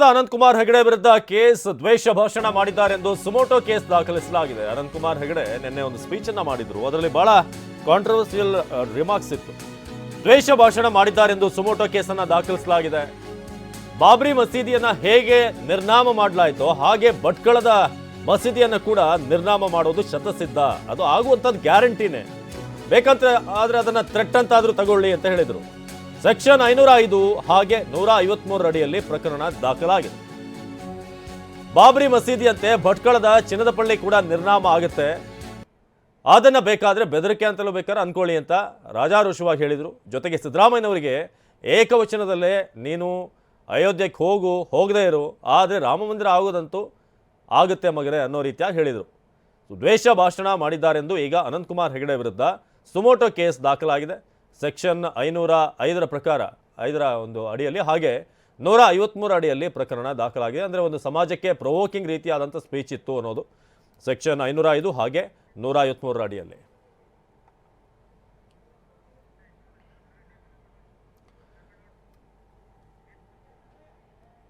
ಸಂಸದ ಅನಂತಕುಮಾರ್ ಹೆಗಡೆ ವಿರುದ್ಧ ಕೇಸ್ ದ್ವೇಷ ಭಾಷಣ ಮಾಡಿದ್ದಾರೆಂದು ಸುಮೋಟೋ ಕೇಸ್ ದಾಖಲಿಸಲಾಗಿದೆ. ಅನಂತಕುಮಾರ್ ಹೆಗಡೆ ನಿನ್ನೆ ಒಂದು ಸ್ಪೀಚ್ ಅನ್ನ ಮಾಡಿದ್ರು. ಅದರಲ್ಲಿ ಬಹಳ ಕಾಂಟ್ರವರ್ಸಿಯಲ್ ರಿಮಾರ್ಕ್ಸ್ ಇತ್ತು. ದ್ವೇಷ ಭಾಷಣ ಮಾಡಿದ್ದಾರೆಂದು ಸುಮೋಟೋ ಕೇಸನ್ನ ದಾಖಲಿಸಲಾಗಿದೆ. ಬಾಬ್ರಿ ಮಸೀದಿಯನ್ನ ಹೇಗೆ ನಿರ್ನಾಮ ಮಾಡಲಾಯಿತೋ ಹಾಗೆ ಭಟ್ಕಳದ ಮಸೀದಿಯನ್ನ ಕೂಡ ನಿರ್ನಾಮ ಮಾಡೋದು ಶತಸಿದ್ಧ, ಅದು ಆಗುವಂಥದ್ದು ಗ್ಯಾರಂಟಿನೇ. ಬೇಕಂತ ಆದ್ರೆ ಅದನ್ನ ಥ್ರೆಟ್ ಅಂತಾದ್ರೂ ತಗೊಳ್ಳಿ ಅಂತ ಹೇಳಿದ್ರು. ಸೆಕ್ಷನ್ 505 ಹಾಗೆ 153 ಅಡಿಯಲ್ಲಿ ಪ್ರಕರಣ ದಾಖಲಾಗಿದೆ. ಬಾಬ್ರಿ ಮಸೀದಿಯಂತೆ ಭಟ್ಕಳದ ಚಿನ್ನದಪಳ್ಳಿ ಕೂಡ ನಿರ್ನಾಮ ಆಗುತ್ತೆ, ಅದನ್ನ ಬೇಕಾದ್ರೆ ಬೆದರಿಕೆ ಅಂತಲೂ ಬೇಕಾದ್ರೆ ಅನ್ಕೊಳ್ಳಿ ಅಂತ ರಾಜಾರೋಷವಾಗಿ ಹೇಳಿದ್ರು. ಜೊತೆಗೆ ಸಿದ್ದರಾಮಯ್ಯನವರಿಗೆ ಏಕವಚನದಲ್ಲೇ ನೀನು ಅಯೋಧ್ಯೆಗೆ ಹೋಗದೇ ಇರು, ಆದರೆ ರಾಮ ಮಂದಿರ ಆಗೋದಂತೂ ಆಗುತ್ತೆ ಮಗನೇ ಅನ್ನೋ ರೀತಿಯಾಗಿ ಹೇಳಿದರು. ದ್ವೇಷ ಭಾಷಣ ಮಾಡಿದ್ದಾರೆಂದು ಈಗ ಅನಂತಕುಮಾರ್ ಹೆಗಡೆ ವಿರುದ್ಧ ಸುಮೋಟೋ ಕೇಸ್ ದಾಖಲಾಗಿದೆ. ಸೆಕ್ಷನ್ 505 ಪ್ರಕಾರ 5ರ ಒಂದು ಅಡಿಯಲ್ಲಿ ಹಾಗೆ 153 ಅಡಿಯಲ್ಲಿ ಪ್ರಕರಣ ದಾಖಲಾಗಿದೆ. ಅಂದರೆ ಒಂದು ಸಮಾಜಕ್ಕೆ ಪ್ರೊವೋಕಿಂಗ್ ರೀತಿಯಾದಂಥ ಸ್ಪೀಚ್ ಇತ್ತು ಅನ್ನೋದು ಸೆಕ್ಷನ್ 505 ಹಾಗೆ 153 ಅಡಿಯಲ್ಲಿ.